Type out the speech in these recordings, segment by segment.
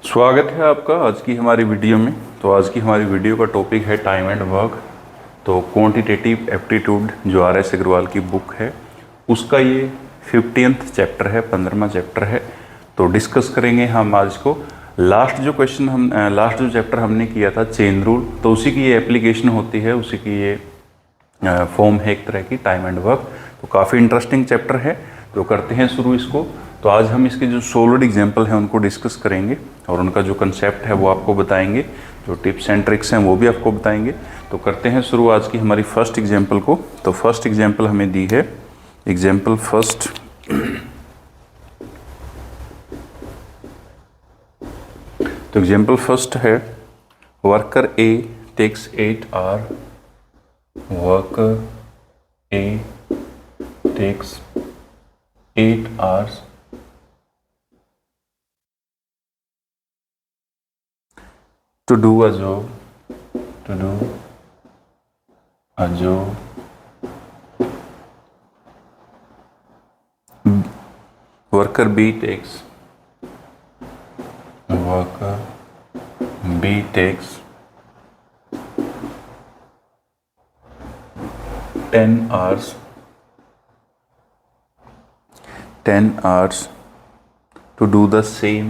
स्वागत है आपका आज की हमारी वीडियो में। तो आज की हमारी वीडियो का टॉपिक है टाइम एंड वर्क। तो क्वांटिटेटिव एप्टीट्यूड जो आर.एस. अग्रवाल की बुक है उसका ये 50th चैप्टर है, 15वां चैप्टर है। तो डिस्कस करेंगे हम आज को। लास्ट जो चैप्टर हमने किया था चेन रूल, तो उसी की ये एप्लीकेशन होती है, उसी की ये फॉर्म है एक तरह की टाइम एंड वर्क। तो काफ़ी इंटरेस्टिंग चैप्टर है। तो करते हैं शुरू इसको। तो आज हम इसके जो सॉलिड एग्जांपल हैं उनको डिस्कस करेंगे और उनका जो कंसेप्ट है वो आपको बताएंगे, जो टिप्स एंड ट्रिक्स हैं वो भी आपको बताएंगे। तो करते हैं शुरू आज की हमारी फर्स्ट एग्जांपल को। तो फर्स्ट एग्जांपल हमें दी है, एग्जांपल फर्स्ट। तो एग्जांपल फर्स्ट है, worker A takes 8 hour, worker A takes 8 hours to do a job, worker B takes 10 hours to do the same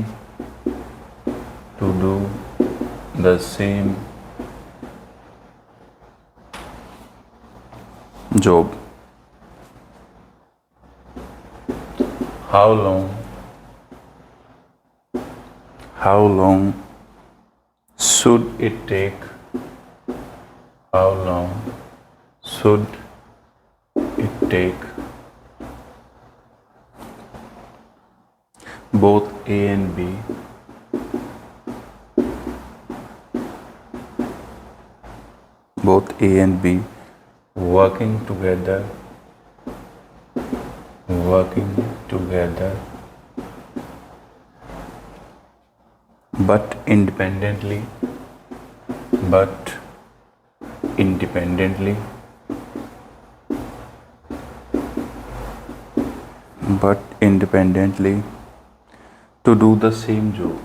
job. How long should it take both A and B working together but independently to do the same job.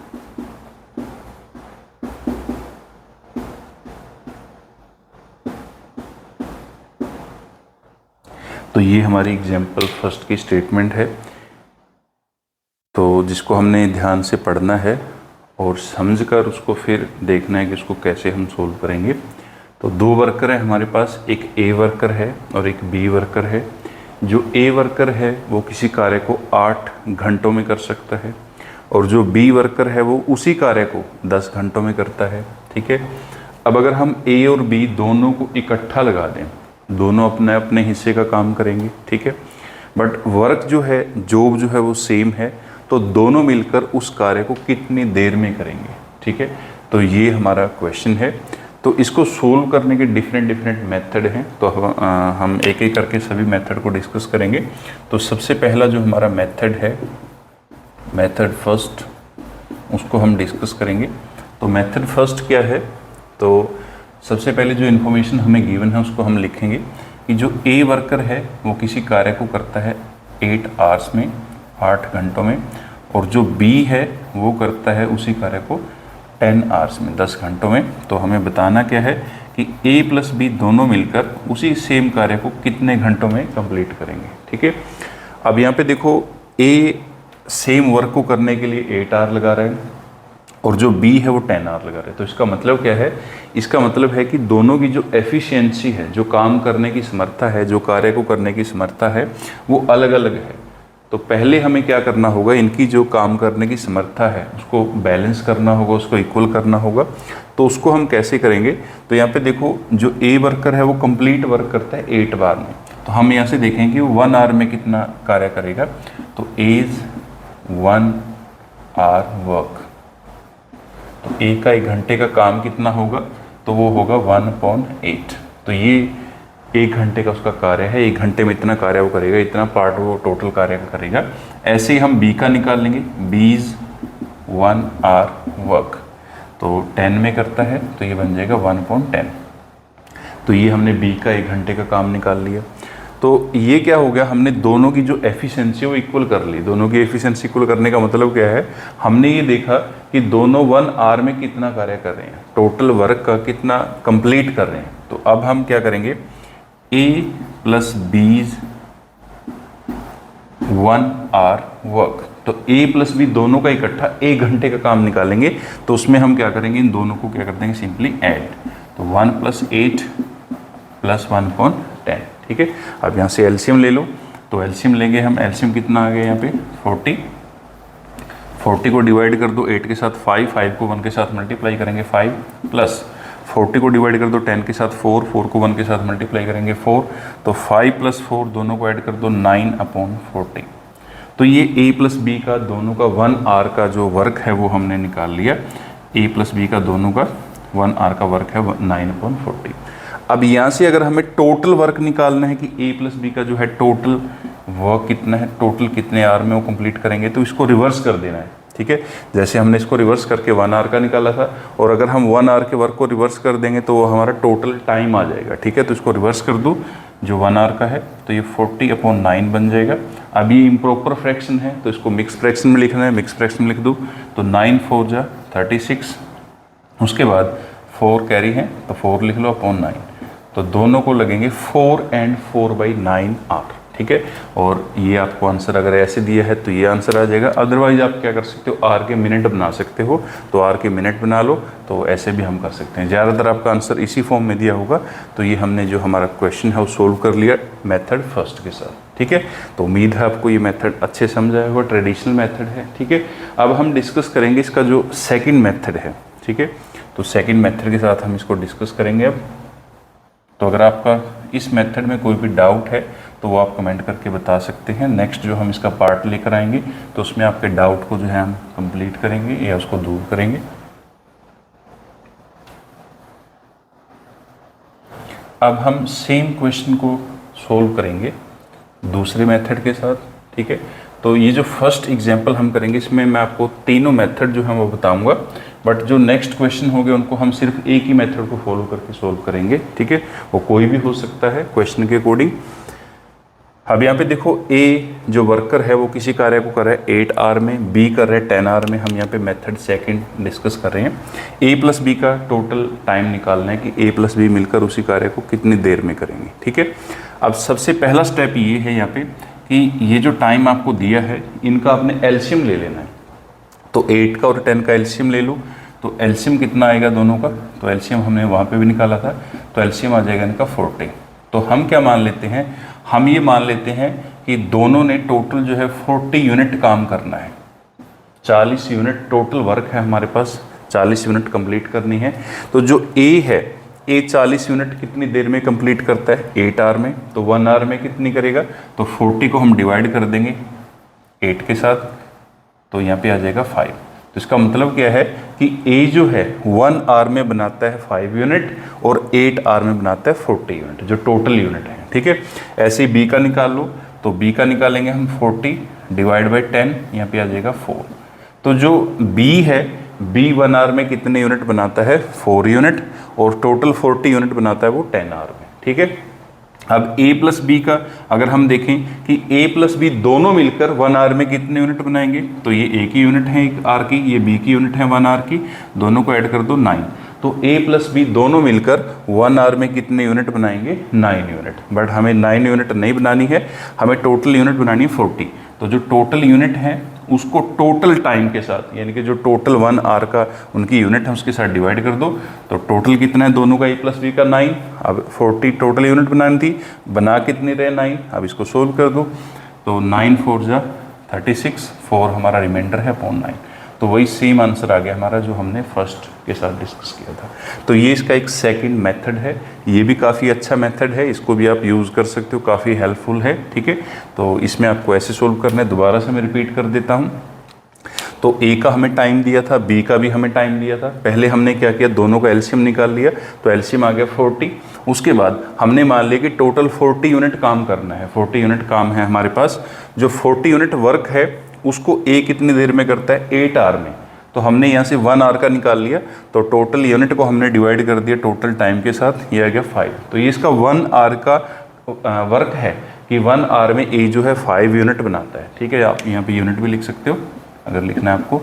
तो ये हमारी example first की statement है, तो जिसको हमने ध्यान से पढ़ना है और समझकर उसको फिर देखना है कि उसको कैसे हम सोल्व करेंगे। तो दो वर्कर हैं हमारे पास, एक ए वर्कर है और एक बी वर्कर है। जो ए वर्कर है वो किसी कार्य को 8 घंटों में कर सकता है और जो बी वर्कर है वो उसी कार्य को 10 घंटों में करता है। ठीक है। अब अगर हम ए और बी दोनों को इकट्ठा लगा दें, दोनों अपने अपने हिस्से का काम करेंगे। ठीक है। बट वर्क जो है, जॉब जो है वो सेम है, तो दोनों मिलकर उस कार्य को कितनी देर में करेंगे। ठीक है। तो ये हमारा क्वेश्चन है। तो इसको सोल्व करने के डिफरेंट मेथड हैं। तो हम एक एक करके सभी मेथड को डिस्कस करेंगे। तो सबसे पहला जो हमारा मेथड है, मेथड फर्स्ट, उसको हम डिस्कस करेंगे। तो मेथड फर्स्ट क्या है, तो सबसे पहले जो इन्फॉर्मेशन हमें गिवन है उसको हम लिखेंगे कि जो ए वर्कर है वो किसी कार्य को करता है 8 आवर्स में, 8 घंटों में, और जो बी है वो करता है उसी कार्य को 10 आवर्स में, 10 घंटों में। तो हमें बताना क्या है कि ए प्लस बी दोनों मिलकर उसी सेम कार्य को कितने घंटों में कंप्लीट करेंगे। ठीक है। अब यहाँ पे देखो, ए सेम वर्क को करने के लिए 8 आवर लगा रहे हैं और जो बी है वो 10 आवर लगा रहे हैं। तो इसका मतलब क्या है, इसका मतलब है कि दोनों की जो एफिशिएंसी है, जो काम करने की समर्था है, जो कार्य को करने की समर्था है, वो अलग अलग है। तो पहले हमें क्या करना होगा, इनकी जो काम करने की समर्था है उसको बैलेंस करना होगा, उसको इक्वल करना होगा। तो उसको हम कैसे करेंगे, तो यहाँ पे देखो, जो ए वर्कर है वो कंप्लीट वर्क करता है 8 बार में। तो हम यहाँ से देखें कि वो 1 आवर में कितना कार्य करेगा। तो एज 1 आवर वर्क, तो ए का 1 घंटे का काम कितना होगा, तो वो होगा 1/8। तो ये 1 घंटे का उसका कार्य है, 1 घंटे में इतना कार्य वो करेगा, इतना पार्ट वो टोटल कार्य का करेगा। ऐसे ही हम बी का निकाल लेंगे, बीज 1 आवर वर्क, तो 10 में करता है, तो ये बन जाएगा 1/10। तो ये हमने बी का 1 घंटे का काम निकाल लिया। तो ये क्या हो गया, हमने दोनों की जो एफिशिएंसी वो इक्वल कर ली। दोनों की एफिशिएंसी इक्वल करने का मतलब क्या है, हमने ये देखा कि दोनों 1 आवर में कितना कार्य कर रहे हैं, टोटल वर्क का कितना कंप्लीट कर रहे हैं। तो अब हम क्या करेंगे, A प्लस बीज 1 आवर वर्क, तो A प्लस बी दोनों का इकट्ठा 1 घंटे का काम निकालेंगे। तो उसमें हम क्या करेंगे, इन दोनों को क्या कर देंगे, सिंपली ऐड। तो 1 प्लस 8 प्लस 1 अपॉन 10, ठीक है। अब यहाँ से एलसीएम ले लो, तो एलसीएम लेंगे हम, एलसीएम कितना आ गया यहाँ पे 40। 40 को डिवाइड कर दो 8 के साथ 5, 5 को 1 के साथ मल्टीप्लाई करेंगे 5, प्लस 40 को डिवाइड कर दो 10 के साथ 4, 4 को 1 के साथ मल्टीप्लाई करेंगे 4, तो 5 प्लस 4 दोनों को ऐड कर दो 9 अपॉन 40। तो ये A प्लस बी का दोनों का 1 आवर का जो वर्क है वो हमने निकाल लिया। A प्लस बी का दोनों का 1 आवर का वर्क है 9 अपॉन 40। अब यहाँ से अगर हमें टोटल वर्क निकालना है कि A प्लस बी का जो है टोटल वर्क कितना है, टोटल कितने आवर में वो कंप्लीट करेंगे, तो इसको रिवर्स कर देना है, ठीक है। जैसे हमने इसको रिवर्स करके 1 आवर का निकाला था, और अगर हम 1 आवर के वर्क को रिवर्स कर देंगे तो वो हमारा टोटल टाइम आ जाएगा, ठीक है। तो इसको रिवर्स कर दूँ, जो 1 आवर का है तो ये 40 अपॉन 9 बन जाएगा। अब ये इम्प्रॉपर फ्रैक्शन है तो इसको मिक्स फ्रैक्शन में लिखना है, मिक्स फ्रैक्शन में लिख दूँ तो 9 4 जा 36, उसके बाद 4 कैरी है तो 4 लिख लो अपॉन 9, तो दोनों को लगेंगे 4 and 4/9 आवर, ठीक है। और ये आपको आंसर अगर ऐसे दिया है तो ये आंसर आ जाएगा। अदरवाइज आप क्या कर सकते हो, आर के मिनट बना सकते हो, तो आर के मिनट बना लो, तो ऐसे भी हम कर सकते हैं। ज़्यादातर आपका आंसर इसी फॉर्म में दिया होगा। तो ये हमने जो हमारा क्वेश्चन है वो सोल्व कर लिया मेथड फर्स्ट के साथ, ठीक है। तो उम्मीद है आपको ये मेथड अच्छे समझ आया होगा, ट्रेडिशनल मेथड है, ठीक है। अब हम डिस्कस करेंगे इसका जो सेकेंड मेथड है, ठीक है। तो सेकेंड मेथड के साथ हम इसको डिस्कस करेंगे अब। तो अगर आपका इस मेथड में कोई भी डाउट है तो वो आप कमेंट करके बता सकते हैं। नेक्स्ट जो हम इसका पार्ट लेकर आएंगे तो उसमें आपके डाउट को जो है हम कंप्लीट करेंगे या उसको दूर करेंगे। अब हम सेम क्वेश्चन को सोल्व करेंगे दूसरे मेथड के साथ, ठीक है। तो ये जो फर्स्ट एग्जांपल हम करेंगे इसमें मैं आपको तीनों मेथड जो है वो बताऊंगा, बट जो नेक्स्ट क्वेश्चन होंगे उनको हम सिर्फ एक ही मेथड को फॉलो करके सोल्व करेंगे, ठीक है। वो कोई भी हो सकता है क्वेश्चन के अकॉर्डिंग। अब यहाँ पे देखो, A जो वर्कर है वो किसी कार्य को कर रहा है 8 आवर में, B कर रहा है 10 आवर में। हम यहाँ पे मेथड सेकंड डिस्कस कर रहे हैं। A प्लस बी का टोटल टाइम निकालना है कि A प्लस बी मिलकर उसी कार्य को कितनी देर में करेंगे, ठीक है। अब सबसे पहला स्टेप ये है यहाँ पे कि ये जो टाइम आपको दिया है इनका आपने एलसीएम ले लेना है। तो 8 का और 10 का एलसीएम ले लो, तो एलसीएम कितना आएगा दोनों का, तो एलसीएम हमने वहाँ पे भी निकाला था, तो एलसीएम आ जाएगा इनका 40। तो हम क्या मान लेते हैं, हम ये मान लेते हैं कि दोनों ने टोटल जो है 40 यूनिट काम करना है। 40 यूनिट टोटल वर्क है हमारे पास, 40 यूनिट कंप्लीट करनी है। तो जो A है, A 40 यूनिट कितनी देर में कंप्लीट करता है, 8 आवर में। तो 1 आवर में कितनी करेगा, तो 40 को हम डिवाइड कर देंगे 8 के साथ, तो यहाँ पे आ जाएगा 5। तो इसका मतलब क्या है कि A जो है 1 आवर में बनाता है 5 यूनिट और 8 आवर में बनाता है 40 यूनिट, जो टोटल यूनिट है, ठीक है। ऐसे ही B का निकाल लो, तो B का निकालेंगे हम 40 डिवाइड बाई 10, यहाँ पे आ जाएगा 4। तो जो B है, B 1 आवर में कितने यूनिट बनाता है, 4 यूनिट, और टोटल 40 यूनिट बनाता है वो 10 आवर में, ठीक है। अब A प्लस बी का अगर हम देखें कि A प्लस बी दोनों मिलकर 1 आवर में कितने यूनिट बनाएंगे, तो ये A की यूनिट है 1 आवर की, ये B की यूनिट है 1 आवर की, दोनों को ऐड कर दो 9। तो A प्लस बी दोनों मिलकर 1 आवर में कितने यूनिट बनाएंगे, 9 यूनिट। बट हमें 9 यूनिट नहीं बनानी है, हमें टोटल यूनिट बनानी है 40। तो जो टोटल यूनिट है उसको टोटल टाइम के साथ, यानी कि जो टोटल 1 आवर का उनकी यूनिट है उसके साथ डिवाइड कर दो। तो टोटल कितना है दोनों का, A प्लस बी का 9। अब 40 टोटल यूनिट बनानी थी, बना कितनी रहे 9। अब इसको सोल्व कर दो, तो 9 4 जा 36, 4 हमारा रिमाइंडर है अपॉन 9। तो वही सेम आंसर आ गया हमारा जो हमने फर्स्ट के साथ डिस्कस किया था। तो ये इसका एक सेकंड मेथड है, ये भी काफ़ी अच्छा मेथड है, इसको भी आप यूज़ कर सकते हो, काफ़ी हेल्पफुल है, ठीक है। तो इसमें आपको ऐसे सोल्व करना है, दोबारा से मैं रिपीट कर देता हूँ। तो A का हमें टाइम दिया था, B का भी हमें टाइम दिया था। पहले हमने क्या किया, दोनों का एलसीएम निकाल लिया, तो एलसीएम आ गया 40। उसके बाद हमने मान लिया कि टोटल 40 यूनिट काम करना है, 40 यूनिट काम है हमारे पास। जो 40 यूनिट वर्क है उसको A कितनी देर में करता है, 8 आवर में। तो हमने यहाँ से 1 आवर का निकाल लिया, तो टोटल यूनिट को हमने डिवाइड कर दिया टोटल टाइम के साथ, ये आ गया 5। तो ये इसका 1 आवर का वर्क है, कि 1 आवर में ए जो है 5 यूनिट बनाता है। ठीक है, आप यहाँ पे यूनिट भी लिख सकते हो अगर लिखना है आपको।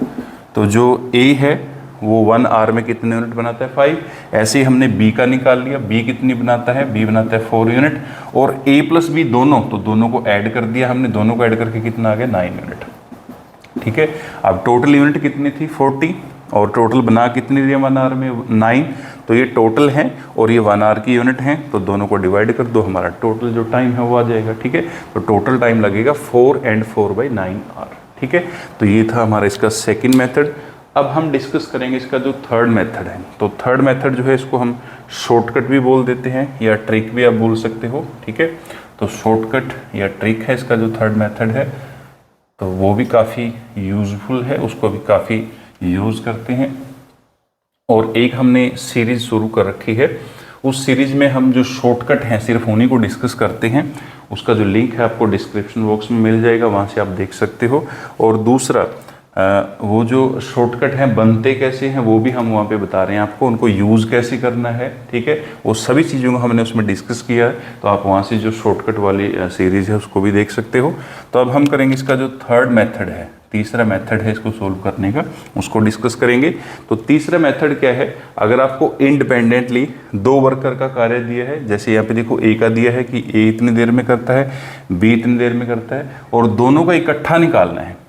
तो जो ए है वो 1 आवर में कितने यूनिट बनाता है, 5। ऐसे ही हमने बी का निकाल लिया, बी कितनी बनाता है, बी बनाता है 4 यूनिट, और ए प्लस बी दोनों, तो दोनों को ऐड कर दिया हमने, दोनों को ऐड करके कितना आ गया, 9 यूनिट। ठीक है, अब टोटल यूनिट कितनी थी, 40, और टोटल बना कितनी रही है 1 आवर में, 9। तो ये टोटल है और ये 1 आवर की यूनिट है, तो दोनों को डिवाइड कर दो, हमारा टोटल जो टाइम है वो आ जाएगा। ठीक है, तो टोटल टाइम लगेगा 4 and 4/9 आवर। ठीक है, तो ये था हमारा इसका सेकंड मेथड। अब हम डिस्कस करेंगे इसका जो थर्ड मेथड है। तो थर्ड मेथड जो है इसको हम शॉर्टकट भी बोल देते हैं या ट्रिक भी आप बोल सकते हो। ठीक है, तो शॉर्टकट या ट्रिक है इसका जो थर्ड मेथड है, तो वो भी काफ़ी यूज़फुल है, उसको भी काफ़ी यूज़ करते हैं। और एक हमने सीरीज़ शुरू कर रखी है, उस सीरीज़ में हम जो शॉर्टकट हैं सिर्फ उन्हीं को डिस्कस करते हैं। उसका जो लिंक है आपको डिस्क्रिप्शन बॉक्स में मिल जाएगा, वहाँ से आप देख सकते हो। और दूसरा वो जो शॉर्टकट हैं बनते कैसे हैं वो भी हम वहाँ पे बता रहे हैं आपको, उनको यूज़ कैसे करना है। ठीक है, वो सभी चीज़ों को हमने उसमें डिस्कस किया है, तो आप वहाँ से जो शॉर्टकट वाली सीरीज़ है उसको भी देख सकते हो। तो अब हम करेंगे इसका जो थर्ड मेथड है, तीसरा मेथड है इसको सोल्व करने का, उसको डिस्कस करेंगे। तो तीसरा मेथड क्या है, अगर आपको इंडिपेंडेंटली 2 वर्कर का कार्य दिया है, जैसे यहाँ पे देखो ए का दिया है कि ए इतनी देर में करता है, बी इतनी देर में करता है, और दोनों का इकट्ठा निकालना है,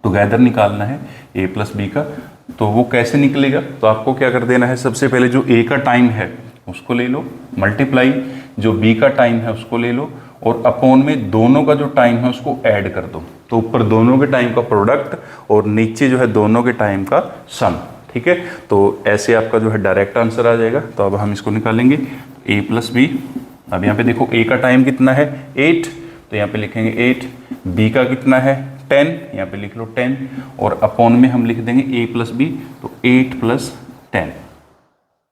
टुगेदर निकालना है ए प्लस बी का। तो वो कैसे निकलेगा, तो आपको क्या कर देना है, सबसे पहले जो ए का टाइम है उसको ले लो, मल्टीप्लाई जो बी का टाइम है उसको ले लो, और अपॉन में दोनों का जो टाइम है उसको ऐड कर दो। तो ऊपर दोनों के टाइम का प्रोडक्ट और नीचे जो है दोनों के टाइम का सम। ठीक है, तो ऐसे आपका जो है डायरेक्ट आंसर आ जाएगा। तो अब हम इसको निकालेंगे, ए प्लस बी। अब यहाँ पे देखो ए का टाइम कितना है, 8, तो यहाँ पे लिखेंगे 8। बी का कितना है, 10, यहाँ पे लिख लो 10, और अपॉन में हम लिख देंगे ए प्लस बी, तो 8 + 10।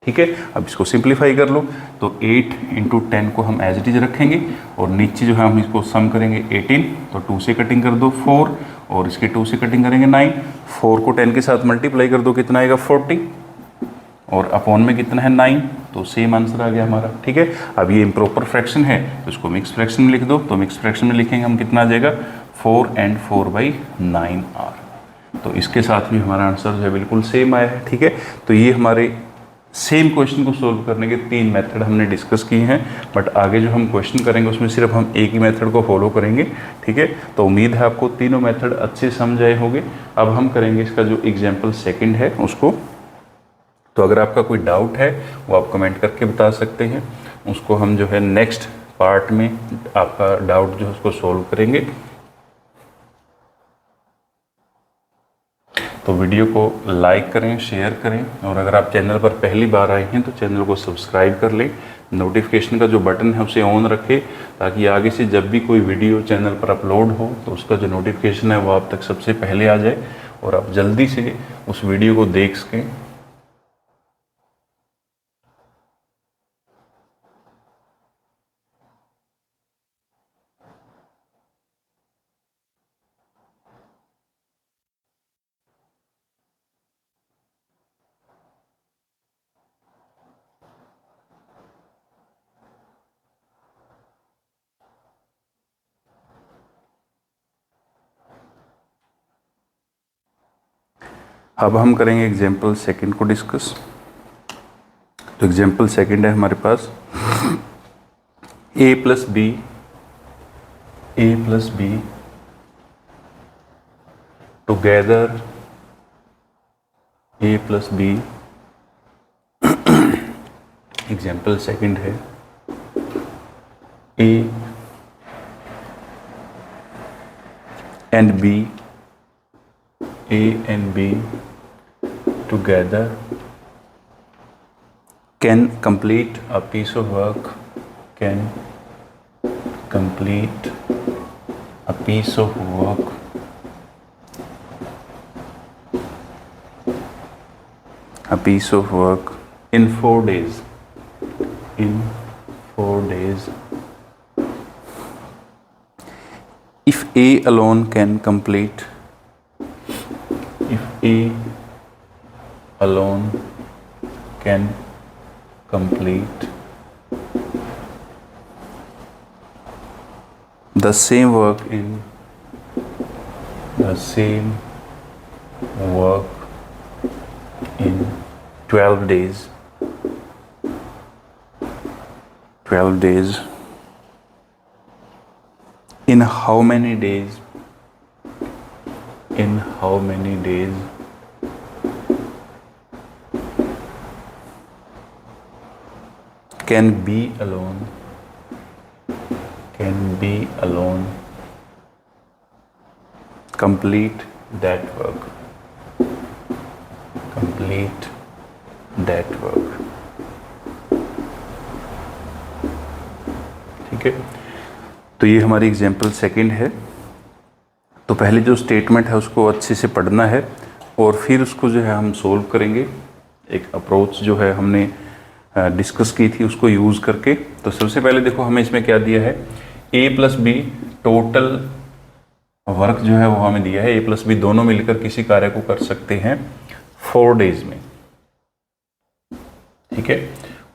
ठीक है, अब इसको सिंप्लीफाई कर लो, तो 8 × 10 को हम एज इट इज रखेंगे, और नीचे जो है हम इसको सम करेंगे 18, तो 2 से कटिंग कर दो 4, और इसके 2 से कटिंग करेंगे 9, 4 को 10 के साथ मल्टीप्लाई कर दो, कितना आएगा 40, और अपॉन में कितना है 9, तो सेम आंसर आ गया हमारा। ठीक है, अब ये इम्प्रॉपर फ्रैक्शन है तो इसको मिक्स फ्रैक्शन में लिख दो, तो मिक्स फ्रैक्शन में लिखेंगे हम, कितना आ जाएगा 4 and 4/9 आवर। तो इसके साथ भी हमारा आंसर जो है बिल्कुल सेम आया है। ठीक है, तो ये हमारे सेम क्वेश्चन को सोल्व करने के 3 मेथड हमने डिस्कस किए हैं, बट आगे जो हम क्वेश्चन करेंगे उसमें सिर्फ हम एक ही मेथड को फॉलो करेंगे। ठीक है, तो उम्मीद है आपको तीनों मेथड अच्छे समझ आए होंगे। अब हम करेंगे इसका जो एग्जाम्पल सेकंड है उसको। तो अगर आपका कोई डाउट है वो आप कमेंट करके बता सकते हैं, उसको हम जो है नेक्स्ट पार्ट में आपका डाउट जो है उसको सोल्व करेंगे। तो वीडियो को लाइक करें, शेयर करें, और अगर आप चैनल पर पहली बार आए हैं तो चैनल को सब्सक्राइब कर लें। नोटिफिकेशन का जो बटन है उसे ऑन रखें, ताकि आगे से जब भी कोई वीडियो चैनल पर अपलोड हो तो उसका जो नोटिफिकेशन है वो आप तक सबसे पहले आ जाए और आप जल्दी से उस वीडियो को देख सकें। अब हम करेंगे एग्जाम्पल सेकंड को डिस्कस। तो एग्जाम्पल सेकंड है हमारे पास, a plus b together a plus b. Example second है, a and b together can complete a piece of work, in 4 days. If A alone can complete the same work in the same work in 12 days. 12 days. In how many days? In how many days can be alone complete that work? Complete that work. ठीक है, तो ये हमारी example second है। तो पहले जो statement है उसको अच्छे से पढ़ना है और फिर उसको जो है हम सोल्व करेंगे। एक अप्रोच जो है हमने डिस्कस की थी उसको यूज़ करके। तो सबसे पहले देखो हमें इसमें क्या दिया है, a plus b total work जो है वो हमें दिया है। a प्लस बी दोनों मिलकर किसी कार्य को कर सकते हैं 4 डेज में। ठीक है,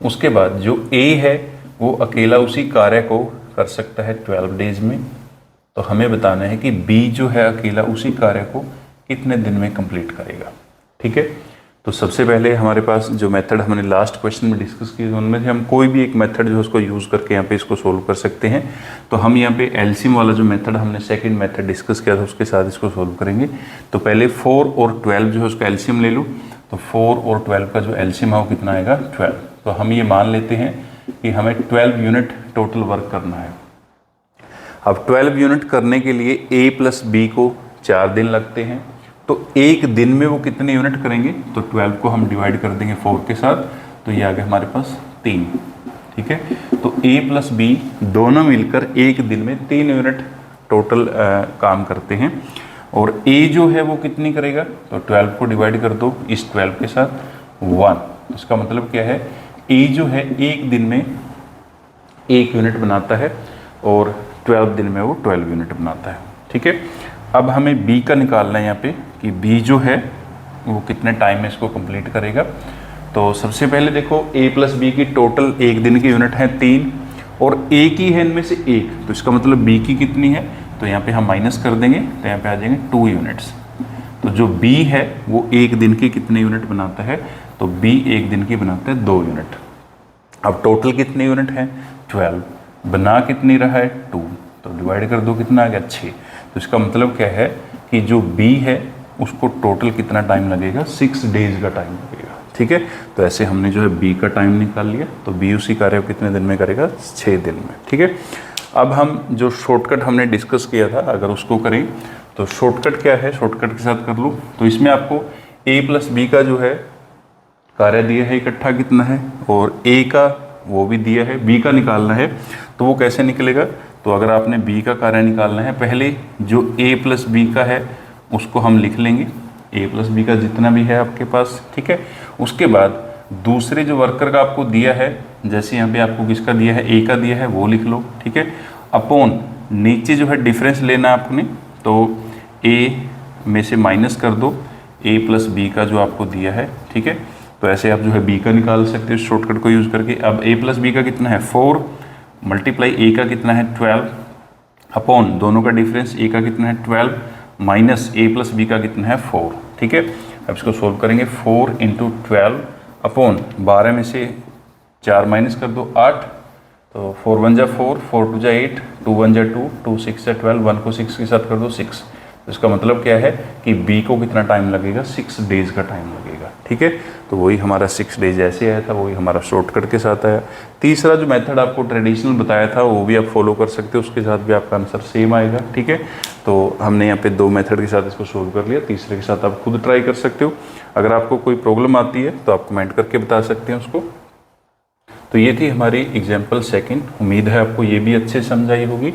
उसके बाद जो a है वो अकेला उसी कार्य को कर सकता है 12 डेज में। तो हमें बताना है कि b जो है अकेला उसी कार्य को कितने दिन में कंप्लीट करेगा। ठीक है, तो सबसे पहले हमारे पास जो मेथड हमने लास्ट क्वेश्चन में डिस्कस की उनमें से हम कोई भी एक मेथड जो है उसको यूज़ करके यहाँ पे इसको सोल्व कर सकते हैं। तो हम यहाँ पे एलसीएम वाला जो मेथड हमने सेकंड मेथड डिस्कस किया था उसके साथ इसको सोल्व करेंगे। तो पहले 4 और 12 जो है उसका एलसीएम ले लो। तो 4 और 12 का जो एलसीएम है वो कितना आएगा 12। तो हम ये मान लेते हैं कि हमें 12 यूनिट टोटल वर्क करना है। अब 12 यूनिट करने के लिए a प्लस बी को 4 दिन लगते हैं। तो एक दिन में वो कितने यूनिट करेंगे, तो 12 को हम डिवाइड कर देंगे 4 के साथ, तो ये आ गया हमारे पास 3। ठीक है, तो a प्लस बी दोनों मिलकर एक दिन में 3 यूनिट टोटल काम करते हैं। और a जो है वो कितनी करेगा, तो 12 को डिवाइड कर दो इस 12 के साथ 1। इसका मतलब क्या है, a जो है एक दिन में 1 यूनिट बनाता है और 12 दिन में वो 12 यूनिट बनाता है। ठीक है, अब हमें b का निकालना है यहाँ पे कि b जो है वो कितने टाइम में इसको कंप्लीट करेगा। तो सबसे पहले देखो a प्लस बी की टोटल एक दिन की यूनिट है 3 और a की है इनमें से 1, तो इसका मतलब b की कितनी है, तो यहाँ पे हम माइनस कर देंगे तो यहाँ पे आ जाएंगे 2 यूनिट्स। तो जो b है वो एक दिन की कितने यूनिट बनाता है, तो b एक दिन की बनाता है 2 यूनिट। अब टोटल कितने यूनिट हैं 12, बना कितनी रहा है 2, तो डिवाइड कर दो कितना आ गया 6। तो इसका मतलब क्या है कि जो b है उसको टोटल कितना टाइम लगेगा 6 डेज का टाइम लगेगा। ठीक है, तो ऐसे हमने जो है b का टाइम निकाल लिया। तो b उसी कार्य को कितने दिन में करेगा 6 दिन में। ठीक है, अब हम जो शॉर्टकट हमने डिस्कस किया था अगर उसको करें तो शॉर्टकट क्या है, शॉर्टकट के साथ कर लो। तो इसमें आपको a प्लस बी का जो है कार्य दिया है इकट्ठा कितना है और a का वो भी दिया है, b का निकालना है। तो वो कैसे निकलेगा, तो अगर आपने b का कार्य निकालना है पहले जो a प्लस बी का है उसको हम लिख लेंगे, a प्लस बी का जितना भी है आपके पास। ठीक है, उसके बाद दूसरे जो वर्कर का आपको दिया है, जैसे यहाँ पे आपको किसका दिया है a का दिया है वो लिख लो। ठीक है, अपॉन नीचे जो है डिफरेंस लेना आपने, तो a में से माइनस कर दो a प्लस बी का जो आपको दिया है। ठीक है, तो ऐसे आप जो है b का निकाल सकते हो शॉर्टकट को यूज़ करके। अब a प्लस बी का कितना है 4 मल्टीप्लाई a का कितना है 12 अपॉन दोनों का डिफरेंस a का कितना है 12 माइनस a प्लस बी का कितना है 4। ठीक है, अब इसको सोल्व करेंगे 4 इंटू 12 अपॉन 12 में से 4 माइनस कर दो 8, तो 4 1 जा 4, 4 2 जा 8, 2 1 जा 2, 2 6 जा 12, 1 को 6 के साथ कर दो 6। तो इसका मतलब क्या है कि b को कितना टाइम लगेगा 6 डेज का टाइम लगेगा। ठीक है, तो वही हमारा 6 डेज ऐसे आया था, वही हमारा शॉर्टकट के साथ आया। तीसरा जो मेथड आपको ट्रेडिशनल बताया था वो भी आप फॉलो कर सकते हो, उसके साथ भी आपका आंसर सेम आएगा। ठीक है, तो हमने यहाँ पे 2 मेथड के साथ इसको सोल्व कर लिया, तीसरे के साथ आप खुद ट्राई कर सकते हो। अगर आपको कोई प्रॉब्लम आती है तो आप कमेंट करके बता सकते हैं उसको। तो ये थी हमारी एग्जाम्पल सेकेंड, उम्मीद है आपको ये भी अच्छे समझ आई होगी।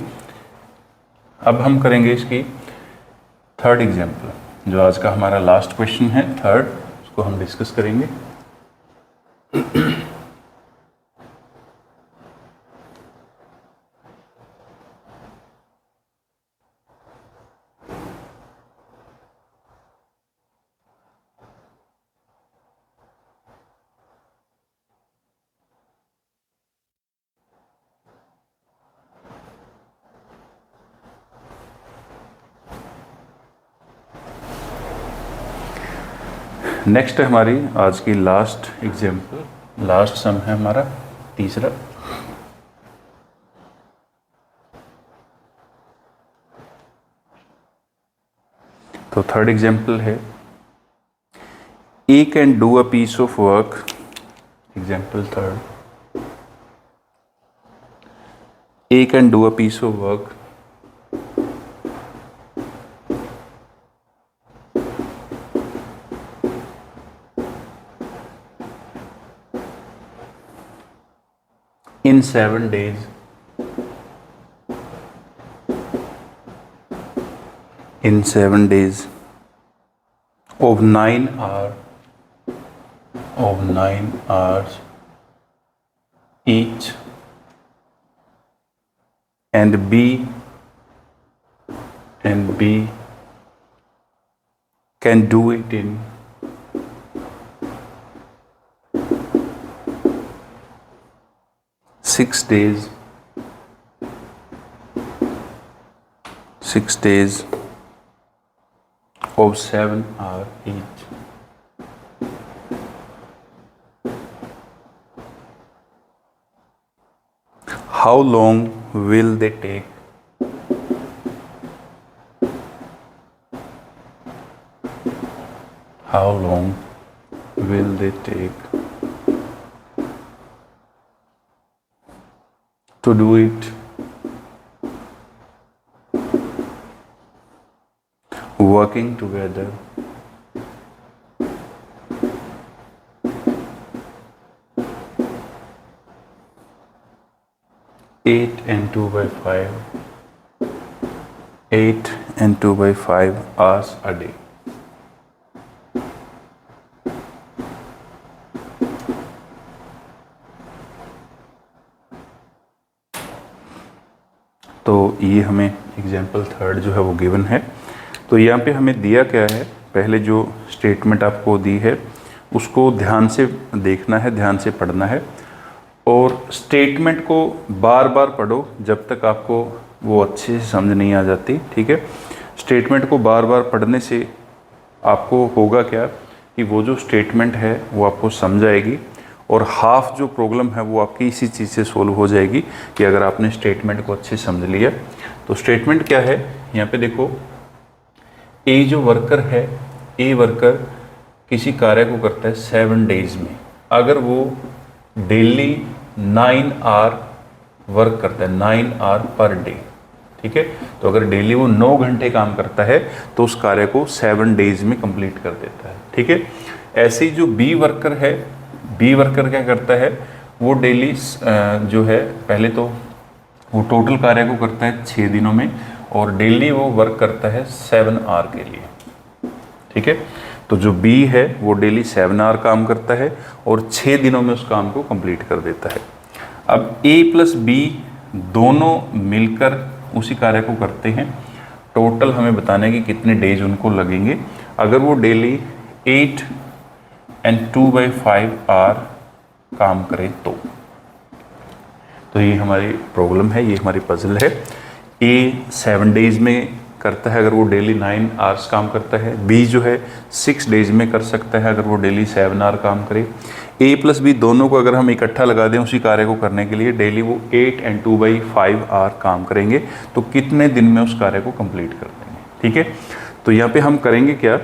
अब हम करेंगे इसकी थर्ड एग्जाम्पल, जो आज का हमारा लास्ट क्वेश्चन है थर्ड, उसको हम डिस्कस करेंगे। नेक्स्ट है हमारी आज की लास्ट एग्जाम्पल, लास्ट सम है हमारा तीसरा। तो थर्ड एग्जाम्पल है a can do a piece of work, example third, a can do a piece of work in 7 days, in 7 days of 9 hours each, and B can do it in 6 days, 6 days of 7 hours each. How long will they take? How long will they take to do it? Working together eight and 2 by 5 hours a day. तो ये हमें example third जो है वो given है। तो यहाँ पे हमें दिया क्या है, पहले जो स्टेटमेंट आपको दी है उसको ध्यान से देखना है, ध्यान से पढ़ना है, और स्टेटमेंट को बार बार पढ़ो जब तक आपको वो अच्छे से समझ नहीं आ जाती। ठीक है, स्टेटमेंट को बार बार पढ़ने से आपको होगा क्या कि वो जो स्टेटमेंट है वो आपको समझ आएगी, और हाफ जो प्रॉब्लम है वो आपकी इसी चीज़ से सोल्व हो जाएगी कि अगर आपने स्टेटमेंट को अच्छे से समझ लिया। तो स्टेटमेंट क्या है, यहाँ पे देखो, ए जो वर्कर है, ए वर्कर किसी कार्य को करता है 7 डेज में। अगर वो डेली 9 आवर वर्क करता है, 9 आवर पर डे, ठीक है, तो अगर डेली वो 9 घंटे काम करता है तो उस कार्य को 7 डेज में कंप्लीट कर देता है। ठीक है, ऐसे ही जो बी वर्कर है, बी वर्कर क्या करता है, वो डेली जो है, पहले तो वो टोटल कार्य को करता है 6 दिनों में, और डेली वो वर्क करता है 7 आवर के लिए। ठीक है, तो जो बी है वो डेली 7 आवर काम करता है और 6 दिनों में उस काम को कंप्लीट कर देता है। अब ए प्लस बी दोनों मिलकर उसी कार्य को करते हैं। टोटल हमें बताना है कि कितने डेज उनको लगेंगे। अगर वो डेली 8 and 2 by 5 आवर काम करें तो ये हमारी प्रॉब्लम है, ये हमारी पजल है। ए 7 डेज में करता है अगर वो डेली 9 आवर्स काम करता है, बी जो है 6 डेज में कर सकता है अगर वो डेली 7 आवर काम करे। ए प्लस बी दोनों को अगर हम इकट्ठा लगा दें उसी कार्य को करने के लिए, डेली वो 8 and 2 by 5 आवर काम करेंगे, तो कितने दिन में उस कार्य को कंप्लीट कर देंगे। ठीक है, तो यहाँ पे हम करेंगे क्या,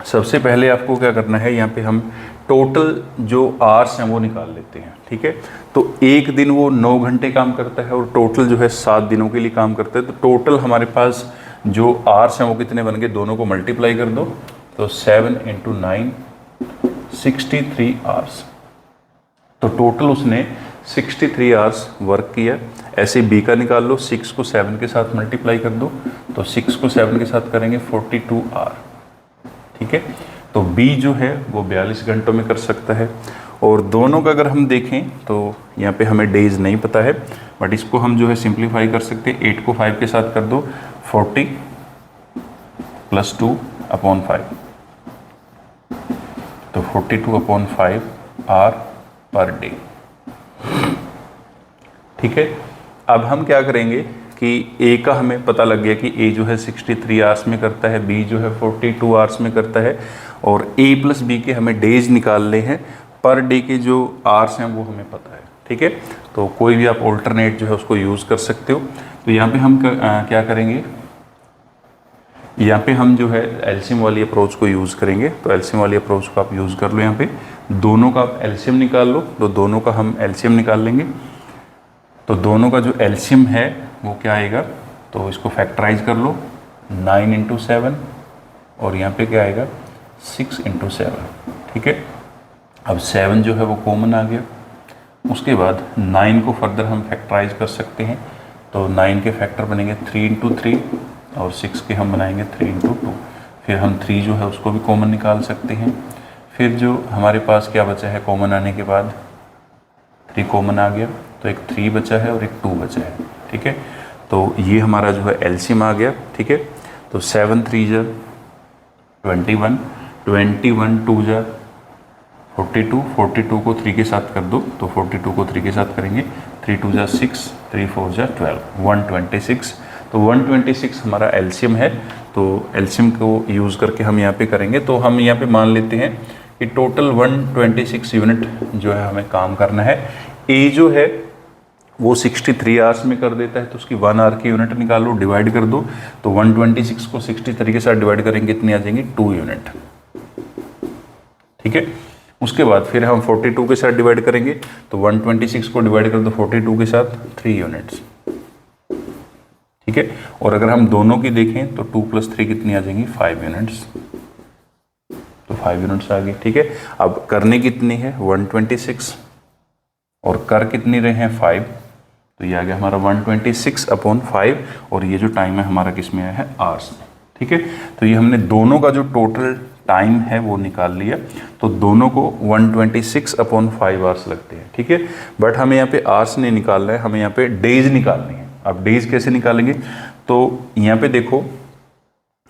सबसे पहले आपको क्या करना है, यहाँ पे हम टोटल जो आवर्स हैं वो निकाल लेते हैं। ठीक है, तो एक दिन वो 9 घंटे काम करता है और टोटल जो है 7 दिनों के लिए काम करता है, तो टोटल हमारे पास जो आवर्स हैं वो कितने बन गए, दोनों को मल्टीप्लाई कर दो, तो 7 into 9 63 आवर्स। तो टोटल उसने 63 आवर्स वर्क किया। ऐसे बी का निकाल लो, 6 को 7 के साथ मल्टीप्लाई कर दो, तो 6 को 7 के साथ करेंगे 42 आवर। ठीक है, तो बी जो है वो 42 घंटों में कर सकता है। और दोनों का अगर हम देखें तो यहाँ पे हमें डेज नहीं पता है, बट इसको हम जो है सिंप्लीफाई कर सकते हैं। 8 को 5 के साथ कर दो, 40 + 2/5, तो 42/5 आवर पर डे। ठीक है, अब हम क्या करेंगे, कि ए का हमें पता लग गया कि ए जो है 63 आवर्स में करता है, बी जो है 42 आवर्स में करता है, और ए प्लस बी के हमें डेज निकालने हैं, पर डे के जो आवर्स हैं वो हमें पता है। ठीक है, तो कोई भी आप ऑल्टरनेट जो है उसको यूज़ कर सकते हो। तो यहाँ पे हम क्या करेंगे, यहाँ पे हम जो है एलसीएम वाली अप्रोच को यूज़ करेंगे। तो एलसीएम वाली अप्रोच को आप यूज़ कर लो, यहाँ पे दोनों का आप एलसीएम निकाल लो। तो दोनों का हम एलसीएम निकाल लेंगे। तो दोनों का जो एलसीएम है वो क्या आएगा, तो इसको फैक्टराइज कर लो, 9 × 7 और यहाँ पे क्या आएगा 6 × 7। ठीक है, अब 7 जो है वो कॉमन आ गया। उसके बाद 9 को फर्दर हम फैक्टराइज कर सकते हैं। तो 9 के फैक्टर बनेंगे 3 × 3 और 6 के हम बनाएंगे 3 × 2। फिर हम 3 जो है उसको भी कॉमन निकाल सकते हैं। फिर जो हमारे पास क्या बचा है, कॉमन आने के बाद 3 कॉमन आ गया, तो एक 3 बचा है और एक 2 बचा है। ठीक है, तो ये हमारा जो है एलसीएम आ गया। ठीक है, तो 7 × 3 = 21, 21 × 2 = 42, 42 को 3 के साथ कर दो, तो 42 को 3 के साथ करेंगे, 3 × 2 = 6, 3 × 4 = 12, 126। तो 126 हमारा एलसीएम है। तो एलसीएम को यूज़ करके हम यहाँ पे करेंगे। तो हम यहाँ पे मान लेते हैं कि टोटल 126 यूनिट जो है हमें काम करना है। ए जो है वो 63 आवर्स में कर देता है, तो उसकी 1 आवर की यूनिट निकालो, डिवाइड कर दो। तो 126 को 63 के साथ डिवाइड करेंगे, कितनी आ जाएंगी 2 यूनिट। ठीक है, उसके बाद फिर हम 42 के साथ डिवाइड करेंगे, तो 126 को डिवाइड कर दो 42 के साथ, 3 यूनिट्स। ठीक है, और अगर हम दोनों की देखें तो 2 + 3 कितनी आ जाएंगी 5 यूनिट्स। तो 5 यूनिट्स आ गई। ठीक है, अब करने कितनी है 126 और कर कितनी रहे हैं 5, तो ये आ गया हमारा 126/5 और ये जो टाइम है हमारा किस में आया है आवर्स में। ठीक है, तो ये हमने दोनों का जो टोटल टाइम है वो निकाल लिया। तो दोनों को 126/5 आवर्स लगते हैं। ठीक है, बट हमें यहाँ पे आवर्स नहीं निकालना है, हमें यहाँ पे डेज निकालने हैं। अब डेज कैसे निकालेंगे, तो यहाँ पे देखो,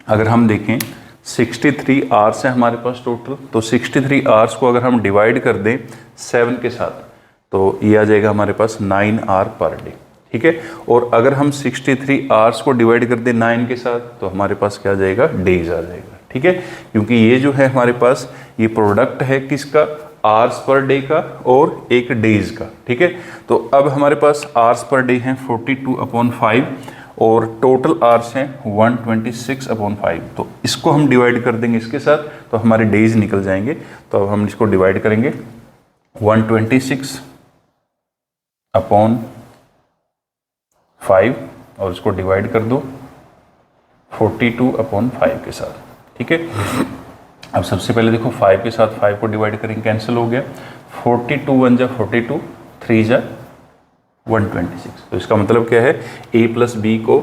अगर हम देखें 63 आवर्स है हमारे पास टोटल, तो 63 आवर्स को अगर हम डिवाइड कर दें 7 के साथ, तो ये आ जाएगा हमारे पास 9 आवर पर डे। ठीक है, और अगर हम 63 आवर्स को डिवाइड कर दें 9 के साथ, तो हमारे पास क्या आ जाएगा, डेज आ जाएगा। ठीक है, क्योंकि ये जो है हमारे पास ये प्रोडक्ट है किसका, आवर्स पर डे का और एक डेज का। ठीक है, तो अब हमारे पास आवर्स पर डे हैं 42/5 और टोटल आवर्स हैं 126/5। तो इसको हम डिवाइड कर देंगे इसके साथ, तो हमारे डेज निकल जाएंगे। तो अब हम इसको डिवाइड करेंगे 126/5 और इसको डिवाइड कर दो 42/5 के साथ। ठीक है, अब सबसे पहले देखो 5 के साथ 5 को डिवाइड करेंगे, कैंसिल हो गया, 42 × 1 = 42, 3 × 126। तो इसका मतलब क्या है, ए प्लस बी को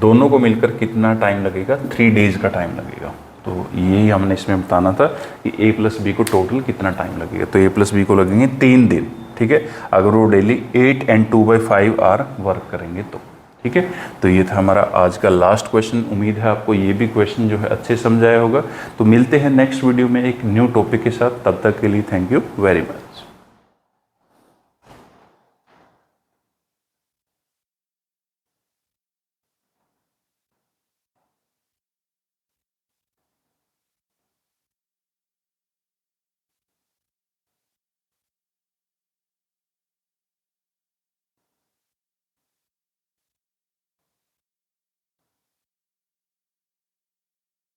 दोनों को मिलकर कितना टाइम लगेगा, 3 डेज का टाइम लगेगा। तो यही हमने इसमें बताना था कि ए प्लस बी को टोटल कितना टाइम लगेगा। तो ए प्लस बी को लगेंगे 3 दिन। ठीक है, अगर वो डेली 8 × 2/5 आवर वर्क करेंगे तो। ठीक है, तो ये था हमारा आज का लास्ट क्वेश्चन। उम्मीद है आपको ये भी क्वेश्चन जो है अच्छे समझ आया होगा। तो मिलते हैं नेक्स्ट वीडियो में एक न्यू टॉपिक के साथ, तब तक के लिए थैंक यू वेरी मच।